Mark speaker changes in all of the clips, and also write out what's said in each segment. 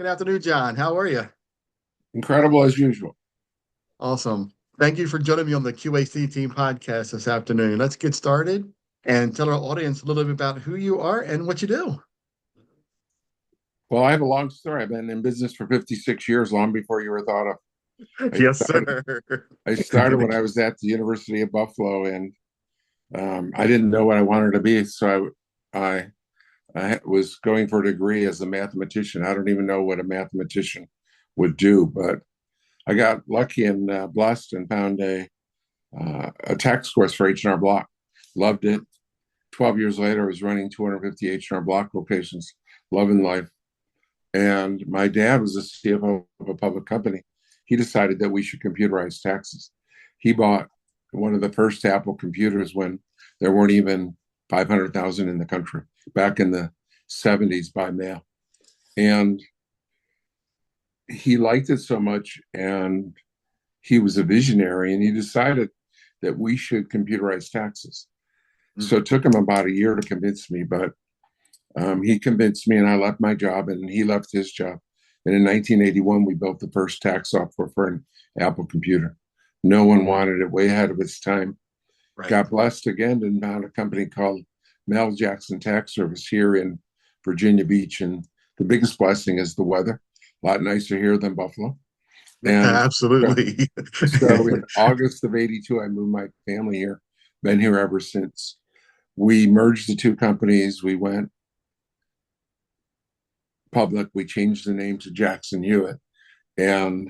Speaker 1: Good afternoon, John. How are you?
Speaker 2: Incredible as usual.
Speaker 1: Awesome. Thank you for joining me on the Q.A.C. team podcast this afternoon. Let's get started and tell our audience a little bit about who you are and what you do.
Speaker 2: Well, I have a long story. I've been in business for 56 years, long before you were thought of. I
Speaker 1: Yes,
Speaker 2: started,
Speaker 1: sir.
Speaker 2: I started when I was at the University of Buffalo, and I didn't know what I wanted to be. So I was going for a degree as a mathematician. I don't even know what a mathematician would do, but I got lucky and blessed and found a tax course for H&R Block. Loved it. 12 years later, I was running 250 H&R Block locations, loving life. And my dad was the CFO of a public company. He decided that we should computerize taxes. He bought one of the first Apple computers when there weren't even 500,000 in the country back in the 70s by mail. And he liked it so much, and he was a visionary, and he decided that we should computerize taxes. So it took him about a year to convince me, but he convinced me, and I left my job, and he left his job. And in 1981, we built the first tax software for an Apple computer. No one wanted it, way ahead of its time.
Speaker 1: Right.
Speaker 2: Got blessed again and found a company called Mel Jackson Tax Service here in Virginia Beach. And the biggest blessing is the weather, a lot nicer here than Buffalo. And so,
Speaker 1: Absolutely.
Speaker 2: so in August of 82, I moved my family here, been here ever since. We merged the two companies. We went public. We changed the name to Jackson Hewitt, and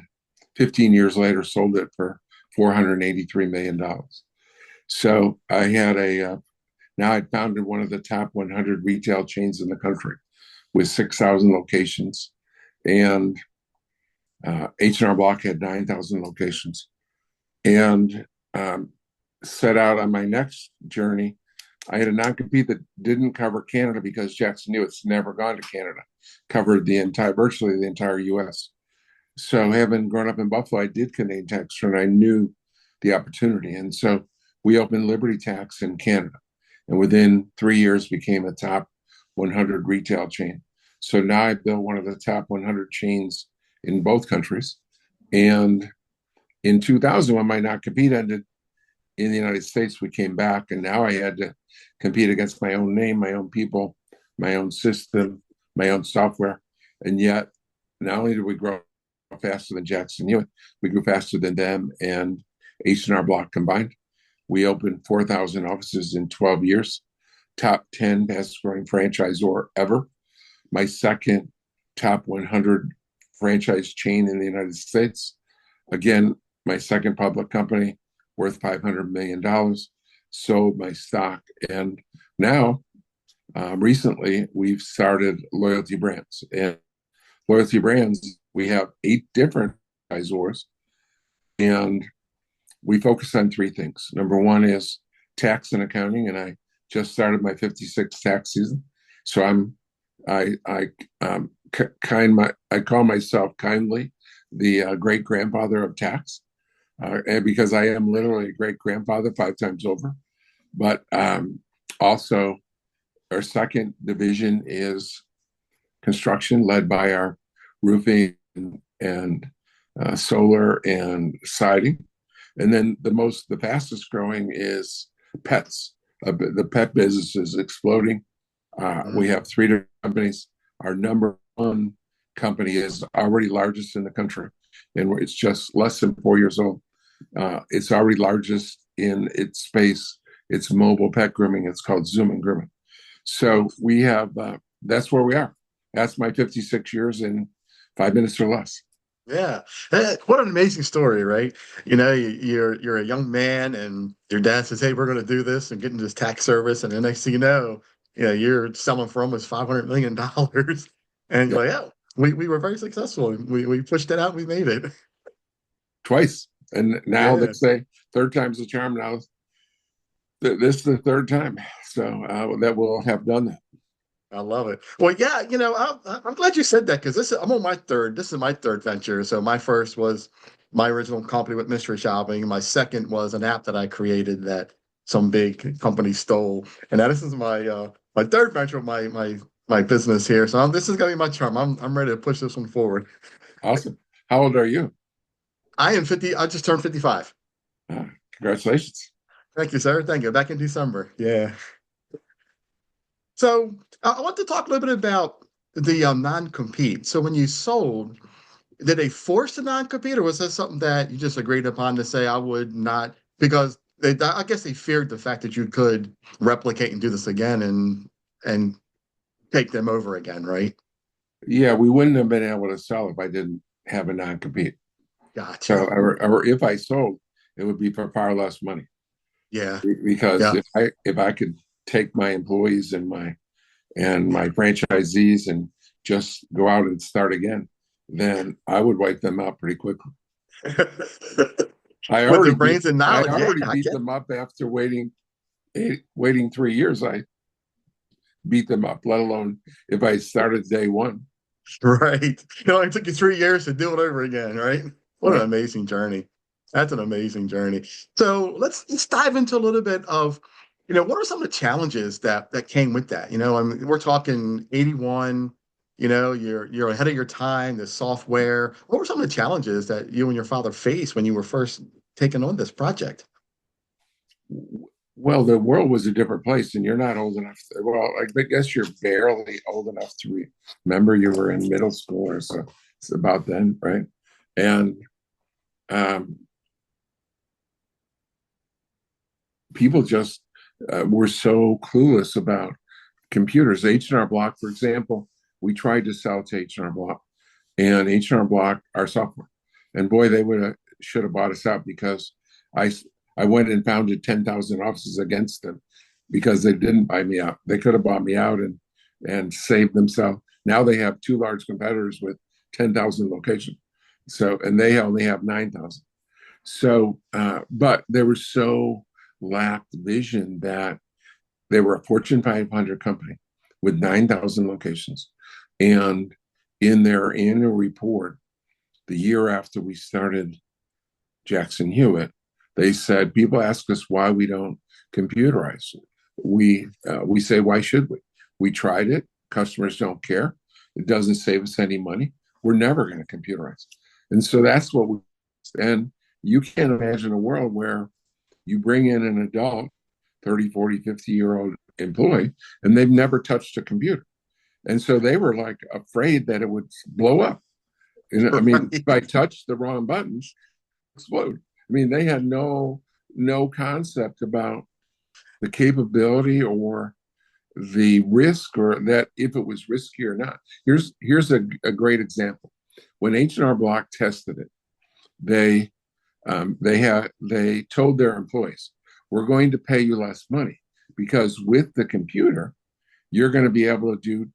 Speaker 2: 15 years later sold it for $483 million. So I had now I founded one of the top 100 retail chains in the country with 6,000 locations, and H&R Block had 9,000 locations, and set out on my next journey. I had a non-compete that didn't cover Canada because Jackson Hewitt's never gone to Canada, covered virtually the entire U.S. So having grown up in Buffalo, I did Canadian tax return. I knew the opportunity. And so we opened Liberty Tax in Canada. And within 3 years became a top 100 retail chain. So now I built one of the top 100 chains in both countries. And in 2000, when my non-compete ended in the United States, we came back, and now I had to compete against my own name, my own people, my own system, my own software. And yet, not only did we grow faster than Jackson Hewitt, we grew faster than them and H&R Block combined. We opened 4,000 offices in 12 years, top 10 best growing franchisor ever. My second top 100 franchise chain in the United States. Again, my second public company, worth $500 million, sold my stock. And now, recently, we've started Loyalty Brands. And Loyalty Brands, we have 8 different franchisors, and we focus on 3 things. Number one is tax and accounting, and I just started my 56th tax season. So I call myself kindly the great grandfather of tax, and because I am literally a great grandfather 5 times over. But also, our second division is construction, led by our roofing and solar and siding. And then the fastest growing is pets. The pet business is exploding. We have 3 different companies. Our number one company is already largest in the country, and it's just less than 4 years old. It's already largest in its space. It's mobile pet grooming. It's called Zoom and Grooming. So we have that's where we are. That's my 56 years in 5 minutes or less.
Speaker 1: Yeah. What an amazing story, right? You're a young man and your dad says, "Hey, we're going to do this and get into this tax service." And the next thing you're selling for almost $500 million. And
Speaker 2: Yeah,
Speaker 1: you're like, "Oh, we were very successful. We pushed it out. We made it."
Speaker 2: twice. And now they
Speaker 1: Yeah.
Speaker 2: say third time's the charm. Now this is the third time, so that we'll have done that.
Speaker 1: I love it. Well, yeah, I'm glad you said that because I'm on my third. This is my third venture. So my first was my original company with mystery shopping. My second was an app that I created that some big company stole. And now this is my third venture. My my business here. So this is gonna be my charm. I'm ready to push this one forward.
Speaker 2: Awesome. How old are you?
Speaker 1: I am 50. I just turned 55.
Speaker 2: Congratulations.
Speaker 1: Thank you, sir. Thank you. Back in December. Yeah. So I want to talk a little bit about the non-compete. So when you sold, did they force the non-compete, or was that something that you just agreed upon to say I would not? Because I guess they feared the fact that you could replicate and do this again and take them over again, right?
Speaker 2: Yeah, we wouldn't have been able to sell if I didn't have a non-compete. So,
Speaker 1: Gotcha.
Speaker 2: or if I sold, it would be for far less money.
Speaker 1: Yeah.
Speaker 2: Because
Speaker 1: Yeah.
Speaker 2: if I could take my employees and my franchisees and just go out and start again, then I would wipe them out pretty quickly. I
Speaker 1: With the
Speaker 2: already beat
Speaker 1: brains and
Speaker 2: I
Speaker 1: knowledge, yeah,
Speaker 2: already
Speaker 1: I
Speaker 2: beat
Speaker 1: get
Speaker 2: them up after waiting 3 years. I beat them up, let alone if I started day one.
Speaker 1: right. It only took you 3 years to do it over again, right? What an
Speaker 2: Right.
Speaker 1: amazing journey. That's an amazing journey. So let's dive into a little bit of, what are some of the challenges that came with that? I mean, we're talking 81, you're ahead of your time, the software. What were some of the challenges that you and your father faced when you were first taking on this project?
Speaker 2: Well, the world was a different place, and you're not old enough. Well, I guess you're barely old enough to remember you were in middle school or so. It's about then, right? And um, people just were so clueless about computers. H&R Block, for example, we tried to sell to H&R Block, and H&R Block our software. And boy, they would have should have bought us out because I I went and founded 10,000 offices against them because they didn't buy me out. They could have bought me out and saved themselves. Now they have two large competitors with 10,000 locations. So and they only have 9,000. So, but they were so lacked vision that they were a Fortune 500 company with 9,000 locations. And in their annual report, the year after we started Jackson Hewitt, they said, people ask us why we don't computerize. We say, why should we? We tried it. Customers don't care. It doesn't save us any money. We're never going to computerize. And so that's what we, and you can't imagine a world where you bring in an adult 30, 40, 50-year-old employee, and they've never touched a computer. And so they were like afraid that it would blow up. And I mean, if I
Speaker 1: Right.
Speaker 2: touched the wrong buttons, explode. I mean, they had no concept about the capability or the risk or that if it was risky or not. Here's a great example. When H&R Block tested it, they they told their employees, we're going to pay you less money because with the computer, you're going to be able to do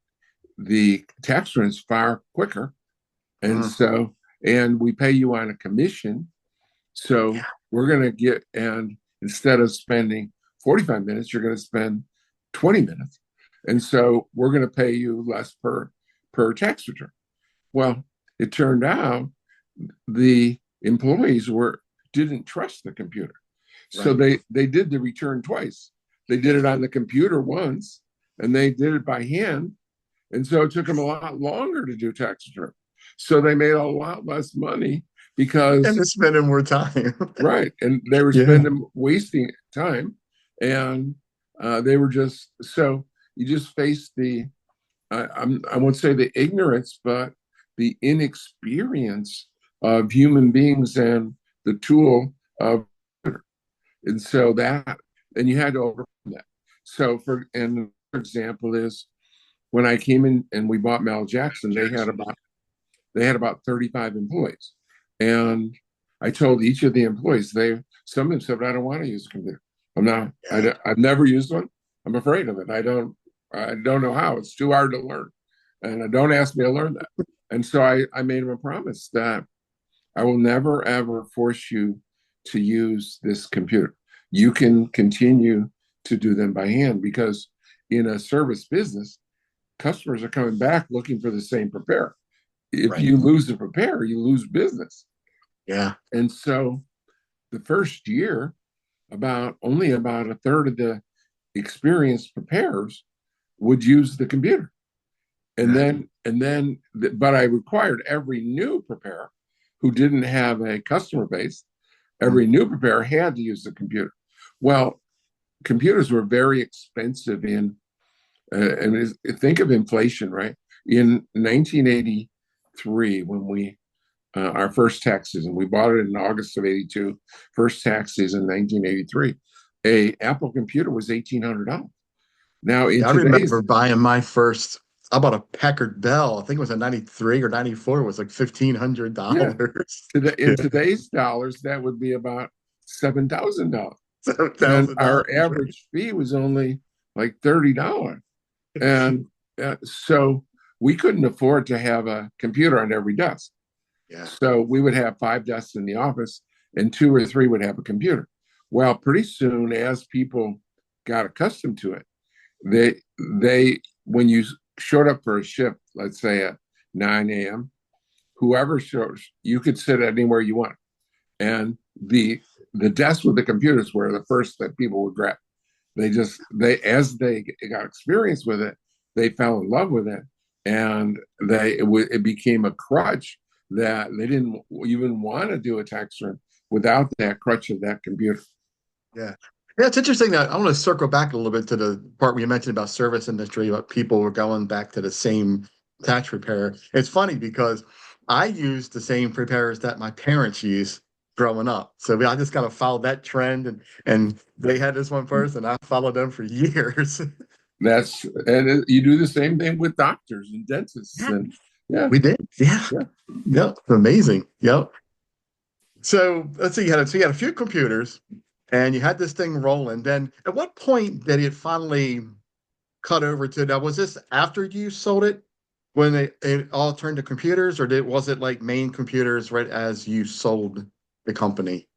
Speaker 2: the tax returns far quicker. And
Speaker 1: Mm,
Speaker 2: so, and we pay you on a commission. So
Speaker 1: yeah.
Speaker 2: we're going to get, and instead of spending 45 minutes, you're going to spend 20 minutes. And so we're going to pay you less per tax return. Well, it turned out the employees were didn't trust the computer. So
Speaker 1: Right.
Speaker 2: they did the return twice. They did it on the computer once and they did it by hand. And so it took them a lot longer to do tax return. So they made a lot less money
Speaker 1: And
Speaker 2: because,
Speaker 1: they're spending more time.
Speaker 2: right. And they were
Speaker 1: Yeah.
Speaker 2: spending wasting time. And they were just, so you just face I won't say the ignorance, but the inexperience of human beings and the tool of, and so that, and you had to overcome that. So and for example is when I came in and we bought Mel Jackson, they had about 35 employees. And I told each of the employees, some of them said, I don't want to use a computer.
Speaker 1: Yeah.
Speaker 2: I've never used one. I'm afraid of it. I don't know how. It's too hard to learn. And don't ask me to learn that. And so I made him a promise that I will never ever force you to use this computer. You can continue to do them by hand because in a service business, customers are coming back looking for the same preparer. If
Speaker 1: Right.
Speaker 2: you lose the preparer, you lose business.
Speaker 1: Yeah.
Speaker 2: And so the first year, only about a third of the experienced preparers would use the computer. And
Speaker 1: Yeah.
Speaker 2: then, but I required every new preparer who didn't have a customer base,
Speaker 1: Mm.
Speaker 2: every new preparer had to use the computer. Well, computers were very expensive and think of inflation, right? In 1983, when we our first tax season, we bought it in August of '82. First tax season, 1983. A Apple computer was $1,800. Now in
Speaker 1: Yeah, I
Speaker 2: today's
Speaker 1: remember buying my first. I bought a Packard Bell. I think it was a 93 or 94. It was like
Speaker 2: yeah,
Speaker 1: $1,500.
Speaker 2: in
Speaker 1: Yeah.
Speaker 2: today's dollars, that would be about $7,000. And our
Speaker 1: $7,000, right?
Speaker 2: average fee was only like $30. And so we couldn't afford to have a computer on every desk.
Speaker 1: Yeah.
Speaker 2: So we would have 5 desks in the office and 2 or 3 would have a computer. Well, pretty soon, as people got accustomed to it, they when you showed up for a shift, let's say at 9 a.m., whoever shows, you could sit anywhere you want. And the desks with the computers were the first that people would grab. They as they got experience with it, they fell in love with it, and it became a crutch that they didn't even want to do a tax return without that crutch of that computer.
Speaker 1: Yeah. Yeah, it's interesting that I want to circle back a little bit to the part where you mentioned about service industry, but people were going back to the same tax preparer. It's funny because I used the same preparers that my parents used growing up. So I just kind of followed that trend and they had this one first and I followed them for years.
Speaker 2: You do the same thing with doctors and dentists
Speaker 1: Yeah,
Speaker 2: and yeah,
Speaker 1: we did. Yeah.
Speaker 2: yeah.
Speaker 1: Yep. Amazing. Yep. So let's see, you had a few computers and you had this thing rolling. Then at what point did it finally cut over to now? Was this after you sold it when it all turned to computers, or was it like main computers right as you sold the company?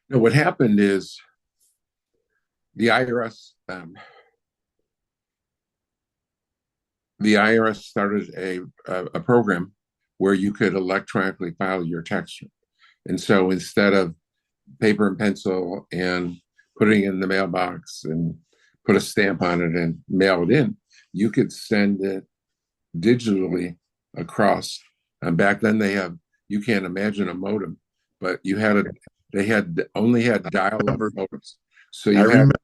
Speaker 2: No, what happened is the IRS the IRS started a program where you could electronically file your tax return. And so instead of paper and pencil and putting it in the mailbox and put a stamp on it and mail it in, you could send it digitally across. And back then you can't imagine a modem, but they had only had
Speaker 1: I
Speaker 2: dial up
Speaker 1: remember.
Speaker 2: modems. So
Speaker 1: I
Speaker 2: you had
Speaker 1: remember.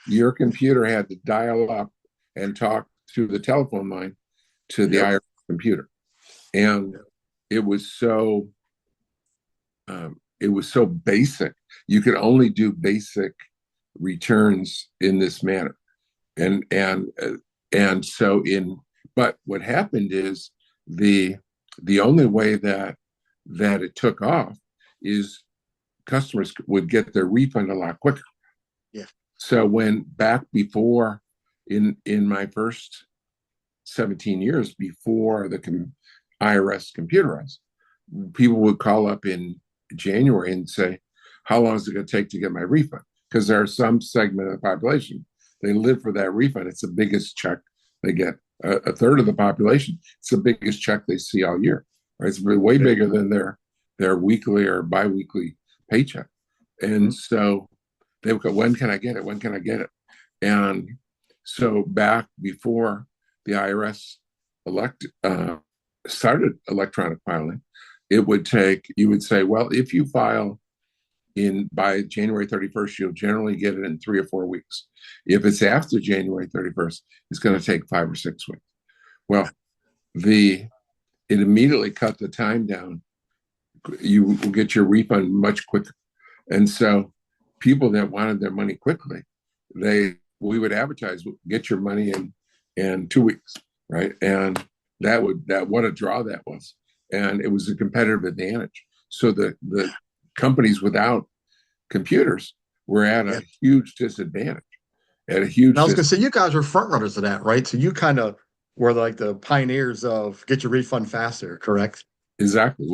Speaker 2: your computer had to dial up and talk through the telephone line to the
Speaker 1: Yep.
Speaker 2: IRS computer. And it was so it was so basic. You could only do basic returns in this manner, and and and so in. But what happened is the the only way that it took off is customers would get their refund a lot quicker.
Speaker 1: Yeah.
Speaker 2: So when back before in my first 17 years before the IRS computerized, people would call up in January and say, how long is it going to take to get my refund? Because there are some segment of the population, they live for that refund. It's the biggest check they get. A third of the population, it's the biggest check they see all year. Right? It's way
Speaker 1: Yeah.
Speaker 2: bigger than their weekly or biweekly paycheck. And
Speaker 1: Mhm.
Speaker 2: so they would go, when can I get it? When can I get it? And so back before the IRS elect started electronic filing, it would take, you would say, well, if you file in by January 31st, you'll generally get it in 3 or 4 weeks. If it's after January 31st, it's going to take 5 or 6 weeks. Well, the it immediately cut the time down. You will get your refund much quicker. And so people that wanted their money quickly, we would advertise, get your money in 2 weeks, right? And that what a draw that was. And it was a competitive advantage. So the companies without computers were at
Speaker 1: Yeah.
Speaker 2: a huge disadvantage. At a
Speaker 1: And I
Speaker 2: huge
Speaker 1: was gonna
Speaker 2: dis-
Speaker 1: say you guys were front runners of that, right? So you kind of were like the pioneers of get your refund faster, correct?
Speaker 2: exactly.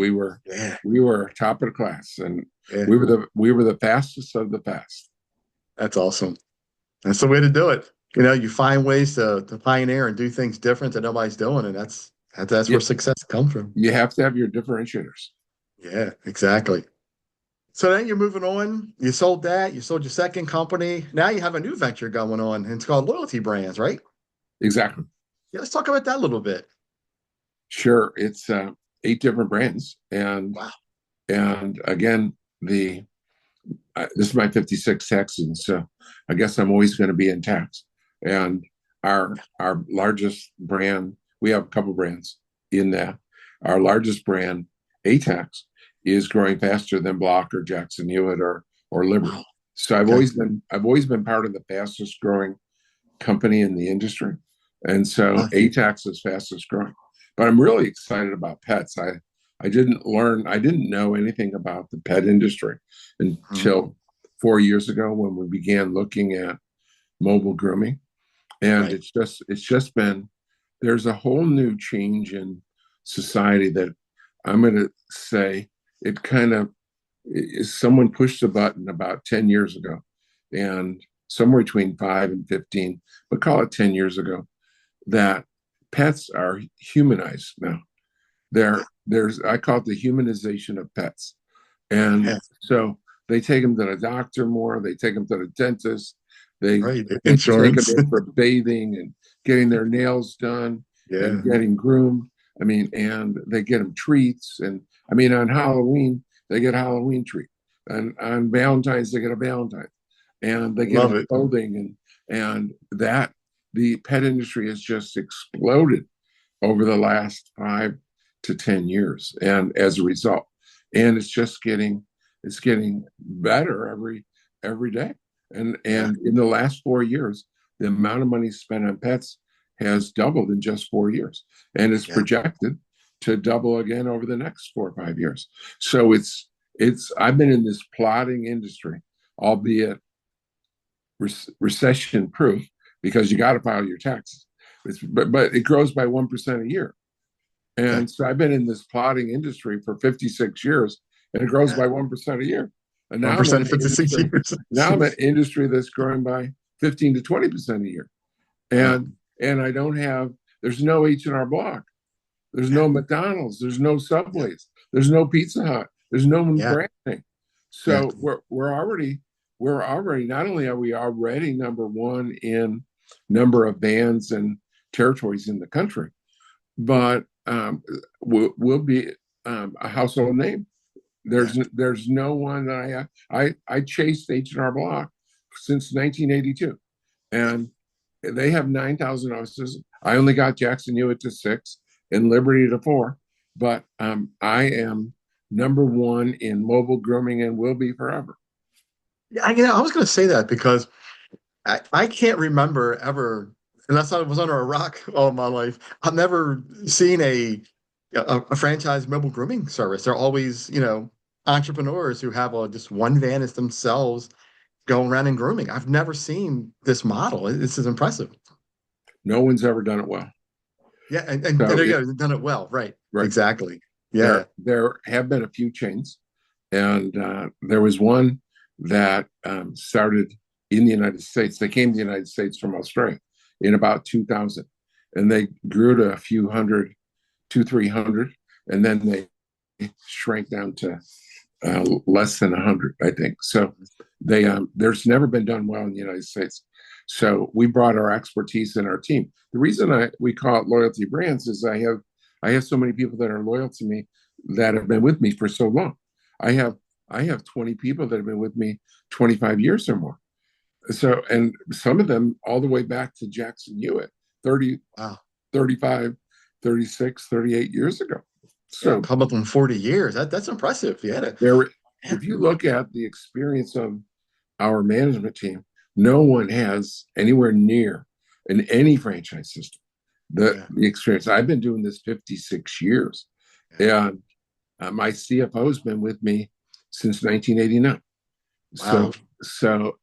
Speaker 1: Yeah.
Speaker 2: We were top of the class, and
Speaker 1: Yeah.
Speaker 2: we were the fastest of the fast.
Speaker 1: That's awesome. That's the way to do it. You find ways to pioneer and do things different that nobody's doing, and that's where
Speaker 2: You,
Speaker 1: success comes from.
Speaker 2: you have to have your differentiators.
Speaker 1: Yeah, exactly. So then you're moving on. You sold that. You sold your second company. Now you have a new venture going on, and it's called Loyalty Brands, right?
Speaker 2: Exactly.
Speaker 1: Yeah, let's talk about that a little bit.
Speaker 2: Sure, it's 8 different brands, and
Speaker 1: Wow.
Speaker 2: again, the this is my 56th tax season, so I guess I'm always going to be in tax. And our largest brand, we have a couple brands in that. Our largest brand, ATAX, is growing faster than Block or Jackson Hewitt or Liberty.
Speaker 1: Wow.
Speaker 2: So
Speaker 1: Okay.
Speaker 2: I've always been part of the fastest growing company in the industry. And so
Speaker 1: Wow.
Speaker 2: ATAX is fastest growing. But I'm really excited about pets. I didn't know anything about the pet industry
Speaker 1: Mhm.
Speaker 2: until 4 years ago when we began looking at mobile grooming. And
Speaker 1: Right.
Speaker 2: it's just been there's a whole new change in society that I'm going to say it kind of someone pushed the button about 10 years ago, and somewhere between 5 and 15, but call it 10 years ago, that pets are humanized now.
Speaker 1: Yeah.
Speaker 2: There's I call it the humanization of pets. And
Speaker 1: Yeah.
Speaker 2: so they take them to the doctor more, they take them to the dentist, they
Speaker 1: Right.
Speaker 2: take them
Speaker 1: Insurance.
Speaker 2: in for bathing and getting their nails done and
Speaker 1: Yeah.
Speaker 2: getting groomed. I mean, and they get them treats. And I mean, on Halloween, they get a Halloween treat. And on Valentine's, they get a Valentine. And they get
Speaker 1: Love
Speaker 2: them
Speaker 1: it.
Speaker 2: clothing. And that the pet industry has just exploded over the last 5 to 10 years, and as a result, and it's getting better every day.
Speaker 1: Yeah.
Speaker 2: And in the last 4 years, the amount of money spent on pets has doubled in just 4 years, and it's
Speaker 1: Yeah.
Speaker 2: projected to double again over the next 4 or 5 years. So it's I've been in this plodding industry, albeit recession proof, because you got to file your taxes. But it grows by 1% a year.
Speaker 1: Okay.
Speaker 2: And so I've been in this plotting industry for 56 years, and it grows
Speaker 1: Yeah.
Speaker 2: by 1% a year. And
Speaker 1: One
Speaker 2: now I'm in
Speaker 1: percent
Speaker 2: an
Speaker 1: in 56
Speaker 2: industry,
Speaker 1: years.
Speaker 2: now I'm in an industry that's growing by 15 to 20% a year.
Speaker 1: Wow.
Speaker 2: And I don't have, there's no H&R Block. There's
Speaker 1: Yeah.
Speaker 2: no McDonald's. There's no
Speaker 1: Yeah.
Speaker 2: Subways. There's no Pizza Hut. There's no
Speaker 1: Yeah.
Speaker 2: branding.
Speaker 1: Yeah.
Speaker 2: So we're already not only are we already number one in number of bands and territories in the country, but we'll be a household name.
Speaker 1: Yeah.
Speaker 2: There's no one that I chased H&R Block since 1982,
Speaker 1: Yeah.
Speaker 2: and they have 9,000 offices. I only got Jackson Hewitt to 6 and Liberty to 4, but I am number one in mobile grooming and will be forever.
Speaker 1: Yeah. I was going to say that because I can't remember ever, unless I was under a rock all my life, I've never seen a franchise mobile grooming service. They're always, entrepreneurs who have just one van as themselves going around and grooming. I've never seen this model. This is impressive.
Speaker 2: No one's ever done it well.
Speaker 1: Yeah, and
Speaker 2: So
Speaker 1: there you
Speaker 2: it
Speaker 1: go. They've done it well. Right.
Speaker 2: right
Speaker 1: Exactly. Yeah.
Speaker 2: there have been a few chains, and there was one that started in the United States. They came to the United States from Australia in about 2000, and they grew to a few hundred, 300, and then they shrank down to less than 100, I think. So there's never been done well in the United States. So we brought our expertise in our team. The reason we call it loyalty brands is I have so many people that are loyal to me that have been with me for so long. I have I have 20 people that have been with me 25 years or more. So, and some of them all the way back to Jackson Hewitt, 30,
Speaker 1: Wow.
Speaker 2: 35, 36, 38 years ago.
Speaker 1: Yeah.
Speaker 2: So
Speaker 1: Come up in 40 years. That's impressive. Yeah.
Speaker 2: there,
Speaker 1: Yeah.
Speaker 2: if you look at the experience of our management team, no one has anywhere near in any franchise system
Speaker 1: Yeah.
Speaker 2: the experience. I've been doing this 56 years,
Speaker 1: Yeah.
Speaker 2: and my CFO has been with me since 1989.
Speaker 1: Wow.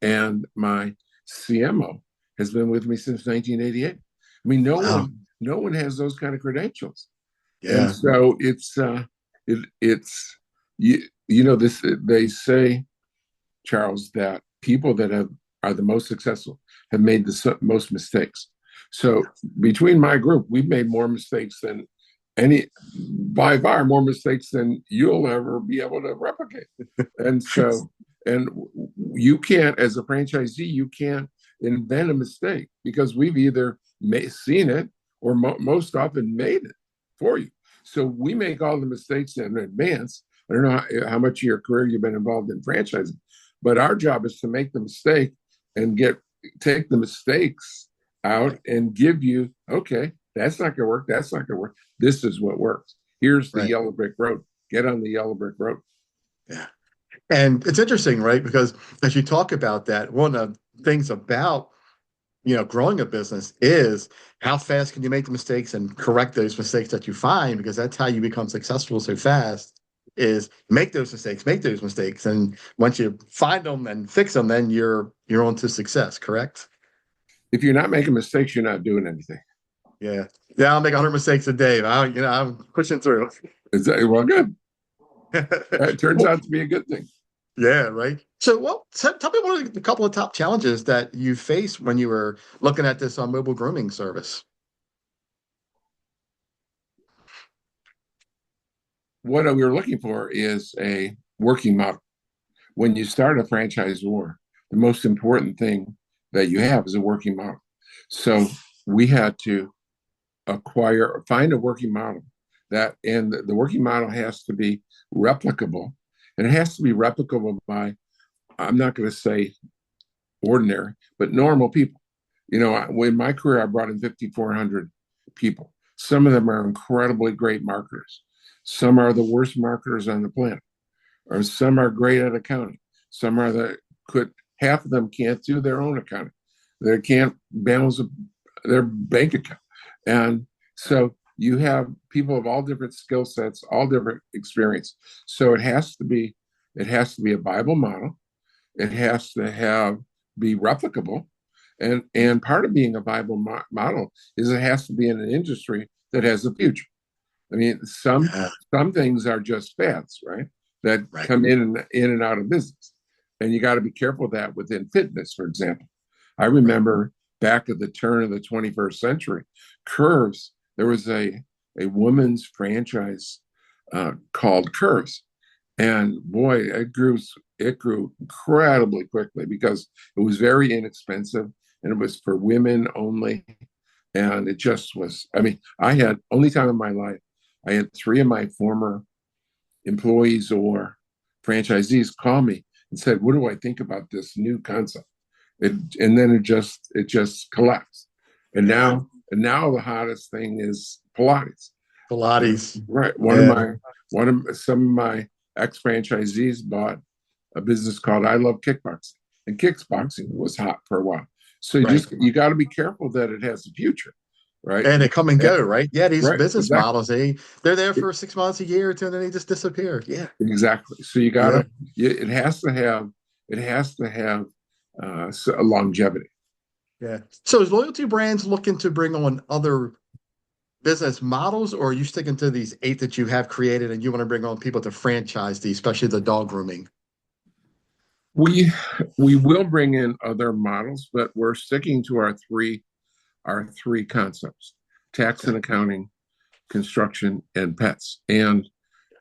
Speaker 2: And my CMO has been with me since 1988. I mean,
Speaker 1: Wow.
Speaker 2: no one has those kind of credentials, and
Speaker 1: Yeah.
Speaker 2: so it's you know this they say, Charles, that people that are the most successful have made the most mistakes. So between my group, we've made more mistakes than any by far more mistakes than you'll ever be able to replicate. And so, and you can't, as a franchisee, you can't invent a mistake because we've either seen it or most often made it for you. So we make all the mistakes in advance. I don't know how much of your career you've been involved in franchising, but our job is to make the mistake and take the mistakes out
Speaker 1: Right.
Speaker 2: and give you, okay, that's not going to work. That's not going to work. This is what works. Here's the
Speaker 1: Right.
Speaker 2: yellow brick road. Get on the yellow brick road.
Speaker 1: Yeah. And it's interesting, right? Because as you talk about that, one of the things about growing a business is how fast can you make the mistakes and correct those mistakes that you find, because that's how you become successful so fast is make those mistakes. And once you find them and fix them, then you're on to success, correct?
Speaker 2: If you're not making mistakes, you're not doing anything.
Speaker 1: Yeah. Yeah, I'll make 100 mistakes a day. I'm pushing through.
Speaker 2: Is that, well, good. It turns
Speaker 1: Well,
Speaker 2: out to be a good thing.
Speaker 1: yeah, right. So, tell me one of the couple of top challenges that you faced when you were looking at this on mobile grooming service.
Speaker 2: What we were looking for is a working model. When you start a franchise war, the most important thing that you have is a working model. So we had to find a working model and the working model has to be replicable, and it has to be replicable by, I'm not going to say ordinary, but normal people. In my career, I brought in 5,400 people. Some of them are incredibly great marketers. Some are the worst marketers on the planet, or some are great at accounting. Some are half of them can't do their own accounting. They can't balance their bank account. And so you have people of all different skill sets, all different experience. So it has to be a Bible model. It has to be replicable. And part of being a Bible model is it has to be in an industry that has a future. I mean,
Speaker 1: Yeah,
Speaker 2: some things are just fads, right? That
Speaker 1: right.
Speaker 2: come in and out of business, and you got to be careful of that within fitness, for example. I
Speaker 1: Right.
Speaker 2: remember back at the turn of the 21st century, Curves. There was a women's franchise called Curves, and boy, it grew incredibly quickly because it was very inexpensive and it was for women only. And it just was, I mean, I had only time in my life, I had three of my former employees or franchisees call me and said, "What do I think about this new concept?" And then it just collapsed. And
Speaker 1: Yeah.
Speaker 2: now the hottest thing is Pilates.
Speaker 1: Pilates.
Speaker 2: Right.
Speaker 1: Yeah.
Speaker 2: Some of my ex franchisees bought a business called I Love Kickboxing, and kickboxing was hot for a while. So
Speaker 1: Right.
Speaker 2: you got to be careful that it has a future, right?
Speaker 1: And they come and
Speaker 2: And,
Speaker 1: go, right? Yeah, these
Speaker 2: right.
Speaker 1: business
Speaker 2: Exactly.
Speaker 1: models, they're there for 6 months, a year or two, and then they just disappear. Yeah.
Speaker 2: Exactly. So
Speaker 1: Yeah.
Speaker 2: it has to have a longevity.
Speaker 1: Yeah. So is loyalty brands looking to bring on other business models, or are you sticking to these eight that you have created and you want to bring on people to franchise these, especially the dog grooming?
Speaker 2: We we will bring in other models, but we're sticking to our three concepts: tax
Speaker 1: Okay.
Speaker 2: and accounting, construction, and pets. And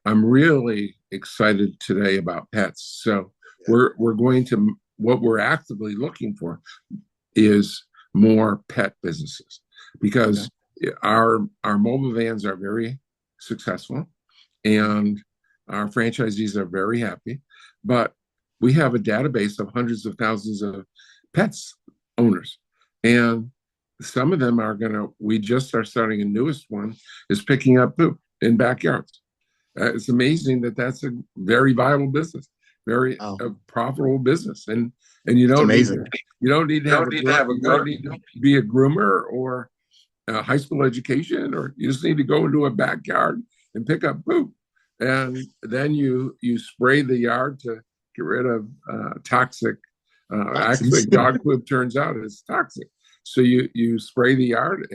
Speaker 2: I'm really excited today about pets. So
Speaker 1: Yeah.
Speaker 2: we're going to what we're actively looking for is more pet businesses
Speaker 1: Okay.
Speaker 2: because our mobile vans are very successful and our franchisees are very happy, but we have a database of hundreds of thousands of pets owners, and some of them are gonna. We just are starting a newest one is picking up poop in backyards. It's amazing that that's a very viable business, very
Speaker 1: Oh,
Speaker 2: profitable business, and you
Speaker 1: that's
Speaker 2: don't need
Speaker 1: amazing.
Speaker 2: to you don't need to have a you don't need to be a groomer or a high school education, or you just need to go into a backyard and pick up poop, and then you spray the yard to get rid of toxic. Actually,
Speaker 1: Toxins.
Speaker 2: dog poop turns out is toxic, so you spray the yard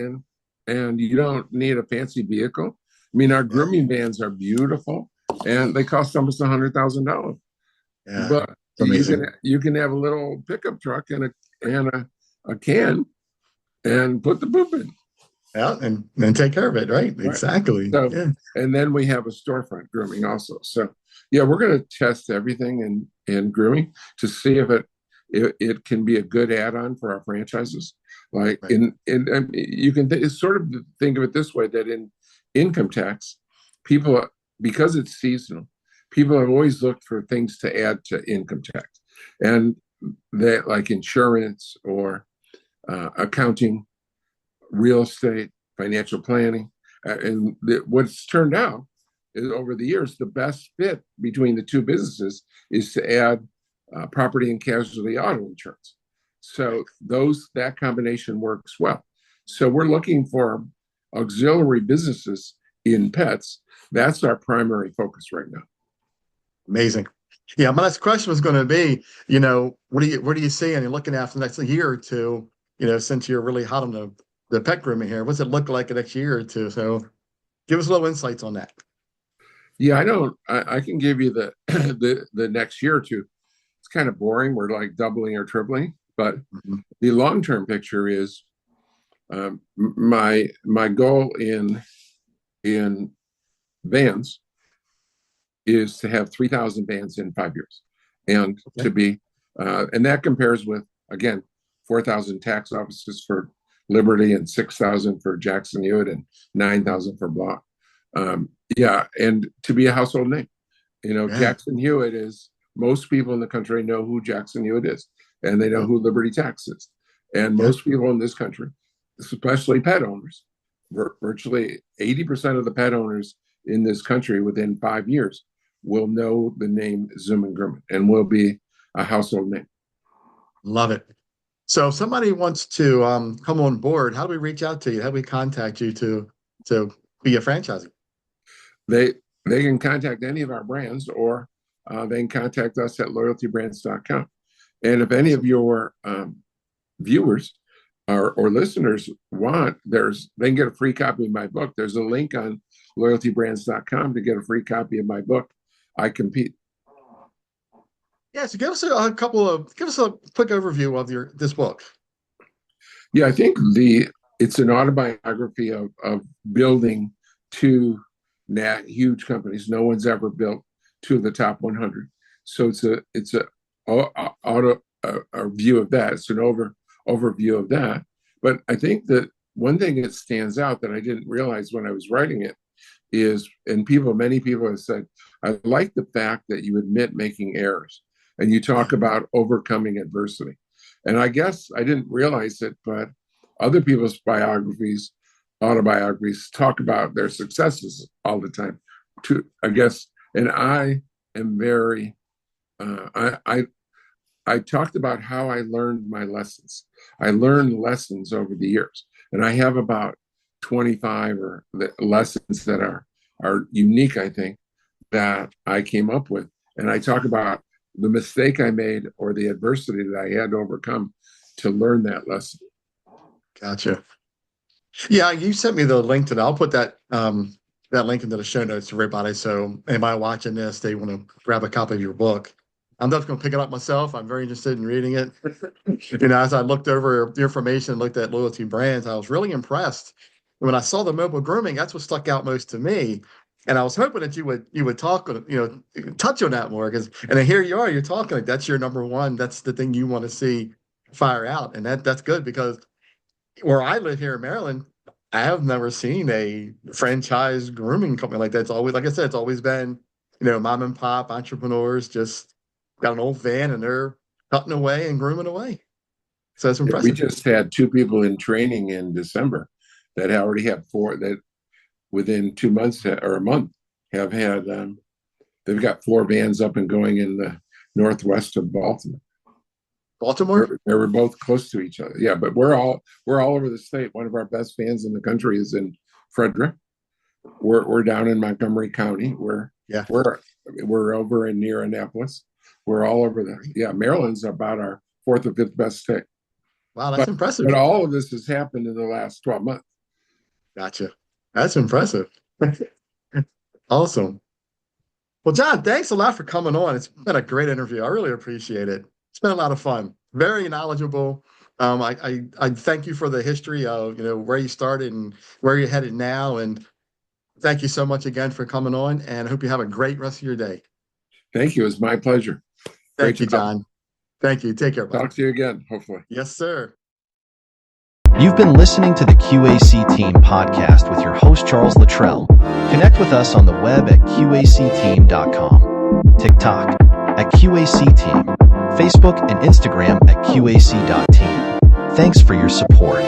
Speaker 2: and you don't need a fancy vehicle. I mean, our
Speaker 1: Yeah.
Speaker 2: grooming vans are beautiful, and they cost almost $100,000.
Speaker 1: Yeah.
Speaker 2: But
Speaker 1: It's
Speaker 2: you can
Speaker 1: amazing.
Speaker 2: you can have a little pickup truck and a can and put the poop in.
Speaker 1: Yeah. And take care of it, right?
Speaker 2: Right.
Speaker 1: Exactly.
Speaker 2: So,
Speaker 1: Yeah.
Speaker 2: and then we have a storefront grooming also. So, yeah, we're going to test everything in grooming to see if it can be a good add-on for our franchises. Like
Speaker 1: Right.
Speaker 2: you can sort of think of it this way, that in income tax, people, because it's seasonal, people have always looked for things to add to income tax, and that like insurance or accounting, real estate, financial planning. What's turned out is over the years, the best fit between the two businesses is to add property and casualty auto insurance. So that combination works well. So we're looking for auxiliary businesses in pets. That's our primary focus right now.
Speaker 1: Amazing. Yeah, my next question was going to be, what do you see and you're looking after the next year or two, since you're really hot on the pet grooming here, what's it look like the next year or two? So give us a little insights on that.
Speaker 2: Yeah, I don't. I can give you the the next year or two. It's kind of boring. We're like doubling or tripling, but
Speaker 1: Mhm.
Speaker 2: the long term picture is my goal in vans is to have 3,000 vans in 5 years, and
Speaker 1: Okay.
Speaker 2: and that compares with, again, 4,000 tax offices for Liberty and 6,000 for Jackson Hewitt and 9,000 for Block. Yeah, and to be a household name.
Speaker 1: Yeah.
Speaker 2: Jackson Hewitt is, most people in the country know who Jackson Hewitt is, and they know
Speaker 1: Yeah.
Speaker 2: who Liberty Tax is. And
Speaker 1: Yeah.
Speaker 2: most people in this country, especially pet owners, virtually 80% of the pet owners in this country within 5 years will know the name Zoom and Grumman and will be a household name.
Speaker 1: Love it. So if somebody wants to come on board, how do we reach out to you? How do we contact you to be a franchisee?
Speaker 2: They they can contact any of our brands, or they can contact us at loyaltybrands.com. And if any of
Speaker 1: Awesome.
Speaker 2: your viewers or listeners want, they can get a free copy of my book. There's a link on loyaltybrands.com to get a free copy of my book, I Compete.
Speaker 1: Yeah, so give us a quick overview of this book.
Speaker 2: Yeah, I think it's an autobiography of building two huge companies. No one's ever built two of the top 100. So it's a auto a view of that. It's an overview of that. But I think that one thing that stands out that I didn't realize when I was writing it is, and many people have said, I like the fact that you admit making errors and you
Speaker 1: Yeah.
Speaker 2: talk about overcoming adversity. And I guess I didn't realize it, but other people's autobiographies, talk about their successes all the time. I guess, and I am very, I talked about how I learned my lessons. I learned lessons over the years, and I have about 25 or the lessons that are unique, I think, that I came up with. And I talk about the mistake I made or the adversity that I had to overcome to learn that lesson.
Speaker 1: Gotcha. Yeah, you sent me the link to that. I'll put that link into the show notes to everybody. So anybody watching this, they want to grab a copy of your book. I'm definitely gonna pick it up myself. I'm very interested in reading it. As I looked over the information, looked at loyalty brands, I was really impressed. When I saw the mobile grooming, that's what stuck out most to me. And I was hoping that you would talk, touch on that more, and then here you are, you're talking like that's your number one. That's the thing you want to see fire out, and that's good because where I live here in Maryland, I have never seen a franchise grooming company like that. It's always, like I said, it's always been, mom and pop entrepreneurs just got an old van and they're cutting away and grooming away. So it's
Speaker 2: We
Speaker 1: impressive.
Speaker 2: just had two people in training in December that already have four, that within 2 months or a month have had, they've got four vans up and going in the northwest of Baltimore.
Speaker 1: Baltimore?
Speaker 2: They were both close to each other. Yeah, but we're all over the state. One of our best fans in the country is in Frederick. We're down in Montgomery County.
Speaker 1: Yeah.
Speaker 2: We're we're over in near Annapolis. We're all over there. Yeah, Maryland's about our fourth or fifth best state.
Speaker 1: Wow, that's
Speaker 2: But but
Speaker 1: impressive.
Speaker 2: all of this has happened in the last 12 months.
Speaker 1: Gotcha. That's impressive. Awesome. Well, John, thanks a lot for coming on. It's been a great interview. I really appreciate it. It's been a lot of fun. Very knowledgeable. I thank you for the history of where you started and where you're headed now. And thank you so much again for coming on. And I hope you have a great rest of your day.
Speaker 2: Thank you. It's my pleasure. Great
Speaker 1: Thank you,
Speaker 2: job.
Speaker 1: John. Thank you. Take care,
Speaker 2: Talk
Speaker 1: buddy.
Speaker 2: to you again, hopefully.
Speaker 1: Yes, sir.
Speaker 3: You've been listening to the QAC Team podcast with your host, Charles Luttrell. Connect with us on the web at qacteam.com, TikTok at QAC Team, Facebook and Instagram at QAC.team. Thanks for your support.